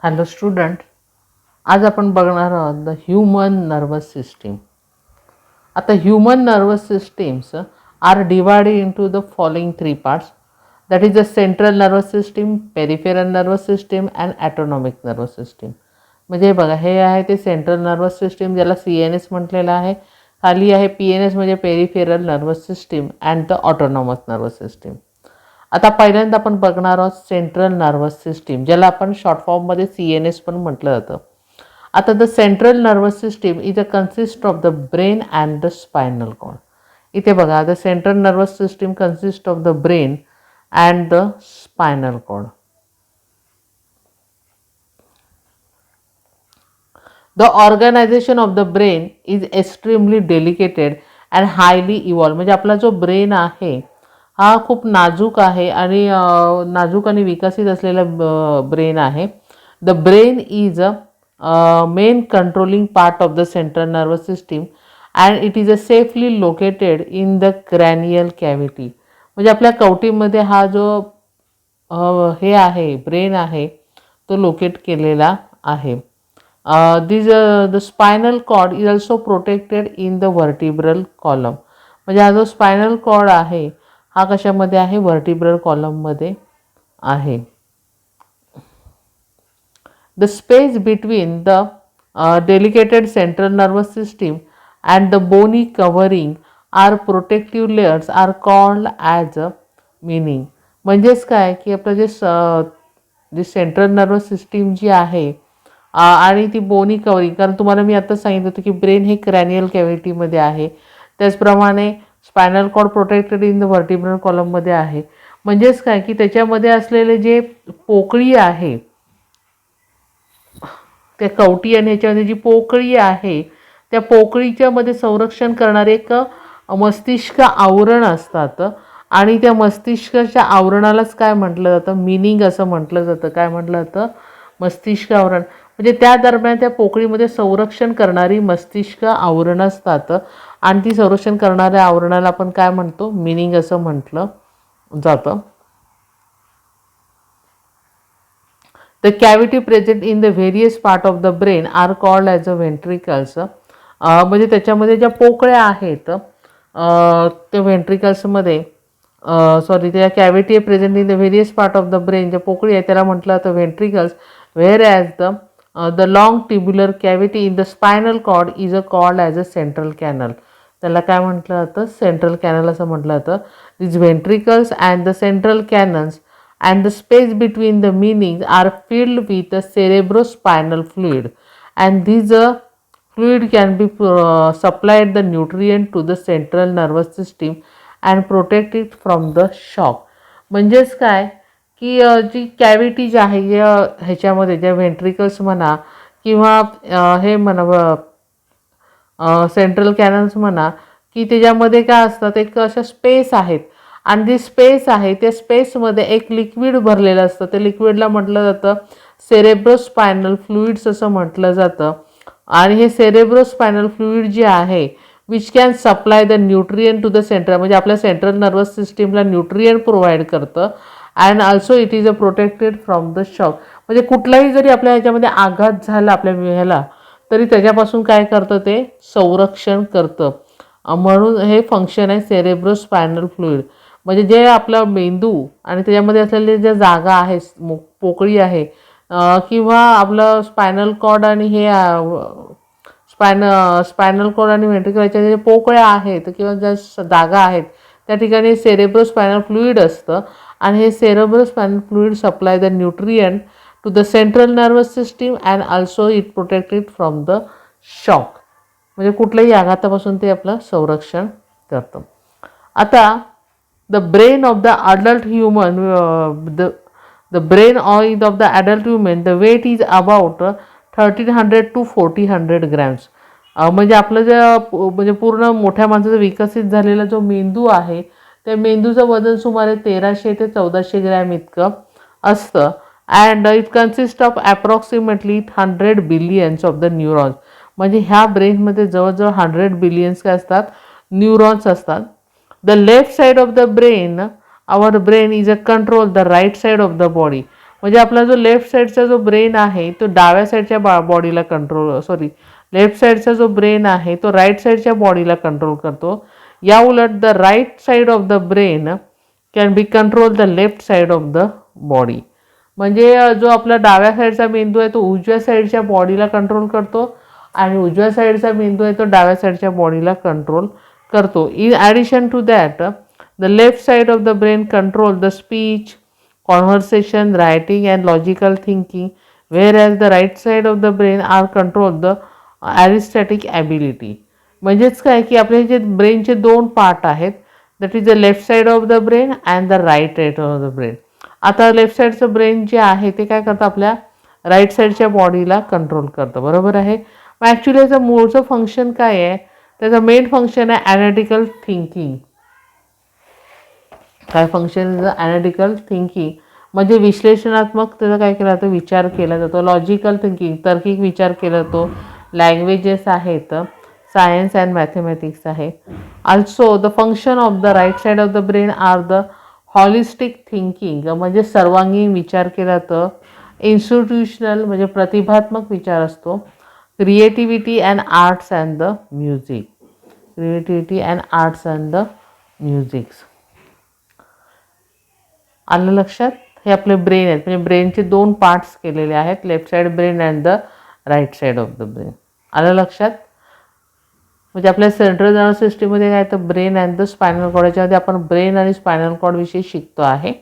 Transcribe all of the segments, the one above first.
Hello student, आज आपण बघणार आहोत द ह्यूमन नर्वस सिस्टीम. आता human nervous systems are divided into the following three parts, that is the central nervous system, peripheral nervous system and autonomic nervous system. म्हणजे बघा, हे आहे ते सेंट्रल नर्वस सिस्टीम, ज्याला CNS म्हटलेलं आहे. खाली आहे PNS म्हणजे peripheral nervous system and the autonomous nervous system. आता पहिल्यांदा आपण बघणार आहोत सेंट्रल नर्वस सिस्टीम, ज्याला आपण शॉर्ट फॉर्ममध्ये CNS पण म्हटलं जातं. आता the central nervous system is a consist of the brain and the spinal cord. इथे बघा, the central nervous system consist of the brain and the spinal cord. The organization of the brain is extremely delicated and highly evolve. म्हणजे आपला जो brain आहे हा खूप नाजूक आहे आणि नाजूक आणि विकसित असलेला ब्रेन आहे. The brain is a main controlling part of the central nervous system and it is a safely located in the cranial cavity. म्हणजे आपल्या कवटीमध्ये हा जो हे आहे ब्रेन आहे तो लोकेट केलेला आहे. The spinal cord is also protected in the vertebral column. म्हणजे हा जो स्पायनल कॉर्ड आहे हा कशामध्ये आहे? व्हर्टिब्रल कॉलममध्ये आहे. The space between the delicated central nervous system and the bony covering are protective layers are called as a meaning. म्हणजेच काय की आपलं जे सेंट्रल नर्वस सिस्टीम जी आहे आणि ती बोनी कव्हरिंग, कारण तुम्हाला मी आता सांगितलं होतं की ब्रेन हे क्रॅनियल कॅव्हिटीमध्ये आहे, त्याचप्रमाणे spinal cord protected in the vertebral कॉलममध्ये आहे. म्हणजेच काय की त्याच्यामध्ये असलेले जे पोकळी आहे, त्या कवटी आणि ह्याच्यामध्ये जी पोकळी आहे त्या पोकळीच्या मध्ये संरक्षण करणारे एक मस्तिष्क आवरण असतात आणि त्या मस्तिष्काच्या आवरणालाच काय म्हटलं जातं? मिनिंग असं म्हटलं जातं. काय म्हटलं जातं? मस्तिष्क आवरण. म्हणजे त्या दरम्यान त्या पोकळीमध्ये संरक्षण करणारी मस्तिष्क आवरण असतात आणि ती संरक्षण करणाऱ्या आवरणाला आपण काय म्हणतो? मिनिंग असं म्हटलं जातं. The cavity present in the various part of the brain are called as a ventricles. म्हणजे त्याच्यामध्ये ज्या पोकळ्या आहेत त्या व्हेंट्रिकल्समध्ये त्या cavity present in the various part of the brain, ज्या पोकळी आहे त्याला म्हटलं जातं ventricles. Whereas the long tubular cavity in the spinal cord is a called as a central canal. त्याला काय म्हटलं जातं? सेंट्रल कॅनल असं म्हटलं जातं. These व्हेंट्रिकल्स and the central canals and the space between the meanings are filled with a cerebrospinal fluid, and this fluid can be supplied the nutrient to the central nervous system and protect it from the shock. म्हणजेच काय की जी cavity जी आहे ह्याच्यामध्ये ज्या व्हेंट्रिकल्स म्हणा किंवा हे म्हणा सेंट्रल कॅनल्स म्हणा, की त्याच्यामध्ये काय असतात? एक अशा स्पेस आहेत आणि जी स्पेस आहे त्या स्पेसमध्ये एक लिक्विड भरलेलं असतं. त्या लिक्विडला म्हटलं जातं सेरेब्रोस्पायनल फ्लुइड्स असं म्हटलं जातं. आणि हे सेरेब्रोस्पायनल फ्लुइड जे आहे which can supply the nutrient to the central, म्हणजे आपल्या सेंट्रल नर्वस सिस्टीमला न्यूट्रियन प्रोव्हाइड करतं. And also it is a protected from the shock. म्हणजे कुठलाही जरी आपल्या ह्याच्यामध्ये आघात झाला आपल्या ह्याला तरी त्याच्यापासून काय करतं? ते संरक्षण करतं. म्हणून हे फंक्शन आहे सेरेब्रोस्पायनल फ्लुइड. म्हणजे जे आपला मेंदू आणि त्याच्यामध्ये असलेल्या ज्या जागा आहे, पोकळी आहे किंवा आपलं स्पायनल कॉर्ड आणि हे स्पायनल कॉर्ड आणि व्हेंट्रिकलच्या जे पोकळ्या आहेत किंवा ज्या जागा आहेत त्या ठिकाणी सेरेब्रोस्पायनल फ्लुइड असतं आणि हे cerebrospinal fluid supply the nutrient to the central nervous system and also it protected from the shock. म्हणजे कुठल्याही आघातापासून ते आपलं संरक्षण करतं. आता the brain of the adult human the brain of the adult human, the weight is about 1300 to 1400 grams. म्हणजे आपलं जे म्हणजे पूर्ण मोठ्या माणसाचा विकसित झालेला जो मेंदू आहे त्या मेंदूचं वजन सुमारे 1300 ते 1400 ग्रॅम इतकं असतं. And it consist of approximately 100 billions of the neurons. म्हणजे ह्या ब्रेनमध्ये जवळजवळ 100 बिलियन्स काय असतात? न्यूरॉन्स असतात. The left side of the brain, our brain is a control the right side of the body. म्हणजे आपला जो लेफ्ट साईडचा जो ब्रेन आहे तो डाव्या साईडच्या बॉडीला लेफ्ट साईडचा जो ब्रेन आहे तो राईट साईडच्या बॉडीला कंट्रोल करतो. या उलट the right side of the brain can be control the left side of the body. म्हणजे जो आपला डाव्या साईडचा मेंदू आहे तो उजव्या साईडच्या बॉडीला कंट्रोल करतो आणि उजव्या साईडचा मेंदू आहे तो डाव्या साईडच्या बॉडीला कंट्रोल करतो. In addition to that the left side of the brain control the speech, conversation, writing and logical thinking, whereas the right side of the brain are control the arithmetic ability. म्हणजेच काय की आपले जे ब्रेनचे दोन part आहेत, that is the left side of the brain and the right side of the brain. आता left साईडचं brain जे आहे ते काय करतं, आपल्या राईट साईडच्या बॉडीला कंट्रोल करतं. बरोबर आहे. मग ॲक्च्युली याचं मूळचं फंक्शन काय आहे, त्याचं मेन फंक्शन आहे ॲनालिटिकल थिंकिंग. काय फंक्शन इज ॲनालिटिकल थिंकिंग, म्हणजे विश्लेषणात्मक त्याचा काय केला जातो, विचार केला जातो. लॉजिकल थिंकिंग, तार्किक विचार केला जातो. लँग्वेजेस आहेत, सायन्स अँड मॅथमॅटिक्स आहे. Also the function of the right side of the brain are the holistic thinking, म्हणजे सर्वांगीण विचार केला जातो. इन्स्टिट्यूशनल म्हणजे प्रतिभात्मक विचार असतो. Creativity and arts and the music, creativity and arts and the musics. आलं लक्षात. हे आपले ब्रेन आहेत, म्हणजे ब्रेनचे दोन पार्ट्स केलेले आहेत, left side brain and the right side of the brain. आलं लक्षात. म्हणजे आपल्या सेंट्रल नर्वस सिस्टीममध्ये काय तर brain and the spinal cord, याच्यामध्ये आपण ब्रेन आणि स्पायनल कॉर्ड विषयी शिकतो आहे.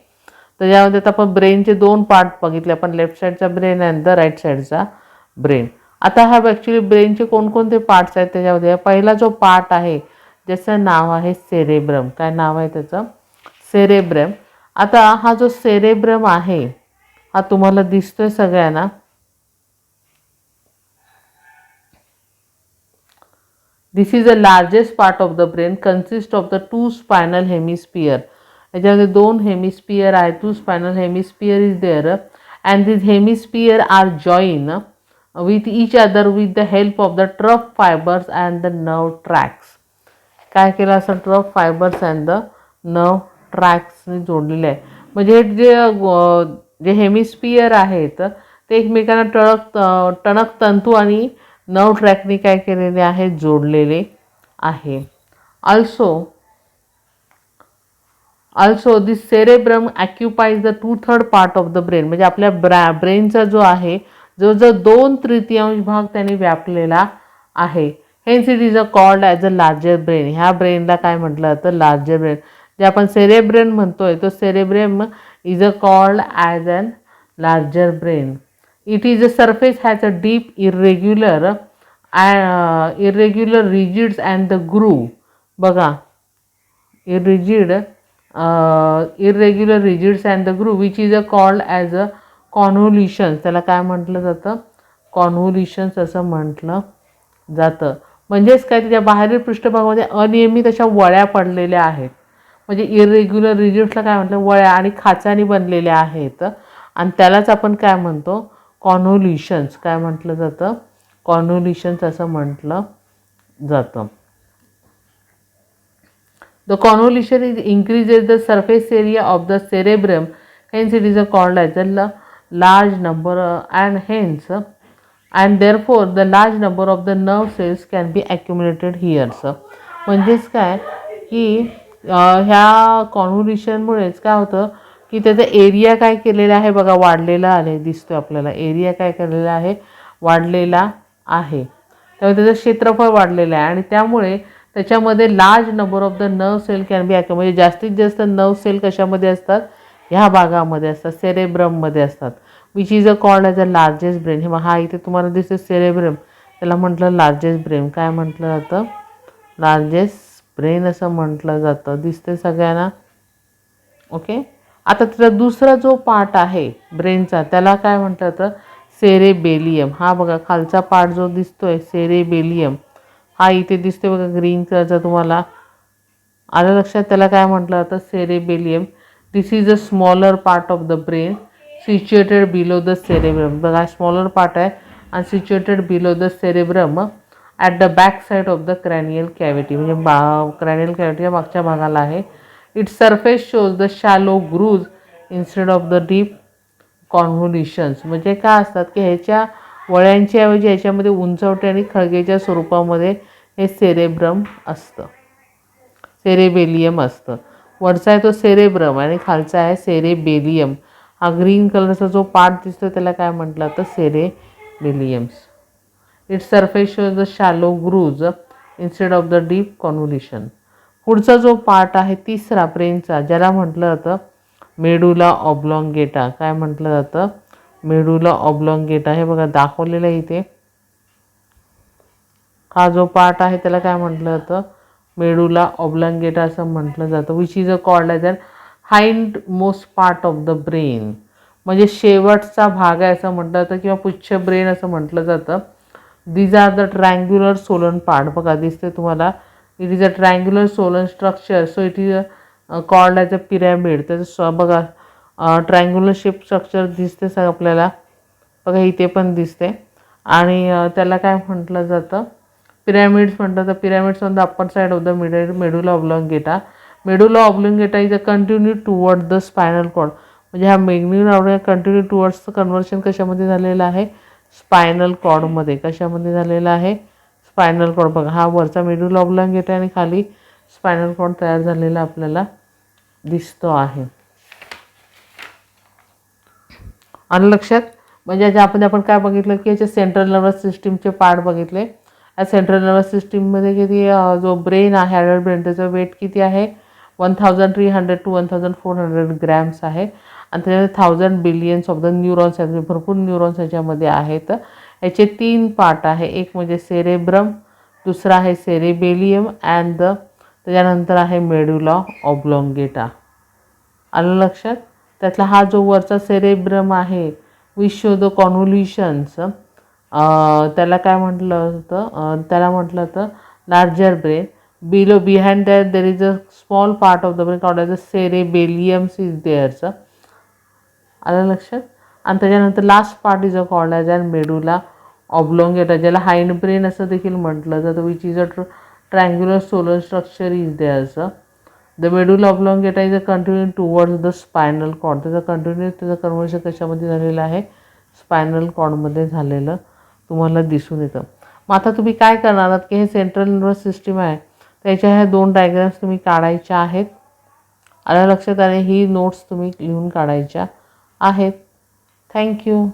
त्याच्यामध्ये आता आपण ब्रेनचे दोन पार्ट बघितले, आपण लेफ्ट साईडचा ब्रेन अँड द राईट साईडचा ब्रेन. आता हा ॲक्च्युली ब्रेनचे कोणकोणते पार्ट्स आहेत त्याच्यामध्ये. पहिला जो पार्ट आहे ज्याचं नाव आहे सेरेब्रम. काय नाव आहे त्याचं, सेरेब्रम. आता हा जो सेरेब्रम आहे हा तुम्हाला दिसतोय सगळ्यांना. This is the largest part of the brain, consist of the two spinal hemisphere. याच्यामध्ये दोन हेमिस्फियर आहेत, two spinal hemisphere is there and this hemisphere are join with each other with the help of the trough fibres and the nerve tracts. काय केलं असं, trough fibres and the nerve ट्रॅक्सने जोडलेले आहे. म्हणजे जे हेमिस्फियर आहेत ते एकमेकांना टणक तंतू आणि नर्व ट्रॅकने काय केलेले आहे, जोडलेले आहे. Also this cerebrum occupies the 2/3 part of the brain. म्हणजे आपल्या ब्रेनचा जो आहे जो 2/3 भाग त्याने व्यापलेला आहे. Hence it is called as a larger brain. ह्या ब्रेनला काय म्हटलं जातं, लार्जर ब्रेन. जे आपण सेरेब्रेन म्हणतोय तो cerebrum is called as an larger brain. It is a surface has a deep irregular ridges and the groove. बघा, irregular ridges and the groove which is called as a convolutions. त्याला काय म्हटलं जातं, कॉन्व्होल्युशन्स असं म्हटलं जातं. म्हणजेच काय, त्याच्या बाहेरील पृष्ठभागामध्ये अनियमित अशा वळ्या पडलेल्या आहेत. म्हणजे इरेग्युलर रिजिड्सला काय म्हटलं, वळ्या आणि खाचानी बनलेल्या आहेत, आणि त्यालाच आपण काय म्हणतो, कॉन्व्होल्युशन्स. काय म्हटलं जातं, कॉन्व्होल्युशन्स असं म्हटलं जातं. The convolution is increases the surface area of the cerebrum, hence it is called as a large number and therefore the large number of the nerve cells can be accumulated here. म्हणजेच काय की ह्या कॉन्व्होल्युशनमुळेच काय होतं की त्याचा area काय केलेला आहे, बघा वाढलेला आहे, दिसतो आपल्याला. एरिया काय केलेला आहे, वाढलेला आहे. त्यामुळे त्याचं क्षेत्रफळ वाढलेलं आहे आणि त्यामुळे त्याच्यामध्ये large number of the nerve cell can be म्हणजे जास्तीत जास्त नर्व सेल कशामध्ये असतात, ह्या भागामध्ये असतात, सेरेब्रममध्ये असतात. Which is called as a largest brain. हे हा इथे तुम्हाला दिसतो सेरेब्रम, त्याला म्हटलं लार्जेस्ट ब्रेन. काय म्हटलं जातं, लार्जेस्ट ब्रेन असं म्हटलं जातं. दिसते सगळ्यांना, ओके. आता त्याचा दुसरा जो पार्ट आहे ब्रेनचा त्याला काय म्हटलं जातं, सेरेबेलियम. हा बघा खालचा पार्ट जो दिसतोय सेरेबेलियम, हा इथे दिसतोय बघा ग्रीन कलरचा, तुम्हाला आलं लक्षात. त्याला काय म्हटलं जातं, cerebellum. This is a smaller part of the brain situated below the cerebrum. बघा स्मॉलर पार्ट आहे आणि situated below the cerebrum at the back side of the cranial cavity. म्हणजे क्रॅनियल कॅव्हिटीच्या मागच्या भागाला आहे. Its surface shows the shallow grooves instead of the deep convolutions म्हणजे काय असतात की ह्याच्या वळ्यांच्या ऐवजी ह्याच्यामध्ये उंचवटे आणि खळगेच्या स्वरूपामध्ये हे सेरेब्रम असतं, सेरेबेलियम असतं. वरचा आहे तो सेरेब्रम आणि खालचा आहे सेरेबेलियम. हा ग्रीन कलरचा जो पार्ट दिसतो त्याला काय म्हटलं तर cerebellums. Its surface shows the shallow grooves instead of the deep convolution. पुढचा जो पार्ट आहे तिसरा ब्रेनचा, ज्याला म्हटलं जातं मेडुला ऑब्लॉंगेटा. काय म्हटलं जातं? मेडुला ऑब्लॉंगेटा. हे बघा दाखवलेलं आहे इथे. हा जो पार्ट आहे त्याला काय म्हटलं जातं? मेडुला ऑब्लॉंगेटा असं म्हटलं जातं. Which is a called as an hind most part of the brain. म्हणजे शेवटचा भाग आहे असं म्हटलं जातं किंवा पुच्छ ब्रेन असं म्हटलं जातं. These are the triangular swollen part. बघा दिसते तुम्हाला. It is a triangular swollen structure. So it is called as a pyramid. त्याचं बघा ट्रायंग्युलर शेप स्ट्रक्चर दिसते आपल्याला. बघा इथे पण दिसते. आणि त्याला काय म्हटलं जातं? पिरॅमिड्स म्हटलं तर pyramids on the upper side of the medulla oblongata. Medulla oblongata is a continue toward the spinal cord. म्हणजे हा मेडुला कंटिन्यू टुवर्ड्सचं कन्व्हर्शन कशामध्ये झालेलं आहे? स्पायनल कॉर्डमध्ये. कशामध्ये झालेलं आहे? Spinal cord. बघा हा वरचा मेडुला ऑब्लॉंगेटा आणि खाली स्पायनल कॉर्ड तयार झालेला आपल्याला दिसतो आहे. आलं लक्षात? म्हणजे आपण काय बघितलं की याचे सेंट्रल नर्वस सिस्टीमचे पार्ट बघितले. या सेंट्रल नर्वस सिस्टीममध्ये किती जो ब्रेन आहे ॲडल्ट ब्रेन त्याचं वेट किती आहे? 1300 to 1400 ग्रॅम्स आहे. आणि त्याच्यामध्ये 1000 बिलियन्स ऑफ द न्यूरॉन्स आहेत. म्हणजे भरपूर न्यूरॉन्स याच्यामध्ये आहेत. याचे 3 पार्ट आहे. एक म्हणजे सेरेब्रम, दुसरा आहे सेरेबेलियम अँड त्याच्यानंतर आहे मेडुला ऑब्लॉंगेटा. आलं लक्षात? त्यातला हा जो वरचा सेरेब्रम आहे विच शो द कॉन्व्होल्युशन्स, त्याला काय म्हटलं होतं? त्याला म्हटलं होतं larger brain. Behind that there is a small part of the brain called as a cerebellums is there's. आलं लक्षात? आणि त्याच्यानंतर last part is a called as an medulla oblongata, ज्याला हाइंड ब्रेन असं देखील म्हटलं जातं. Which is a triangular solar structure is there's. The medulla oblongata is a continue towards the spinal cord. त्याचं कन्व्हर्शन कशामध्ये झालेलं आहे? स्पायनल कॉर्डमध्ये झालेलं तुम्हाला दिसून येतं. मग आता तुम्ही काय करणार आहात की हे सेंट्रल नर्वस सिस्टीम आहे त्याच्या ह्या 2 डायग्राम्स तुम्ही काढायच्या आहेत. आलं लक्षात? आणि ही नोट्स तुम्ही लिहून काढायच्या आहेत. थँक्यू.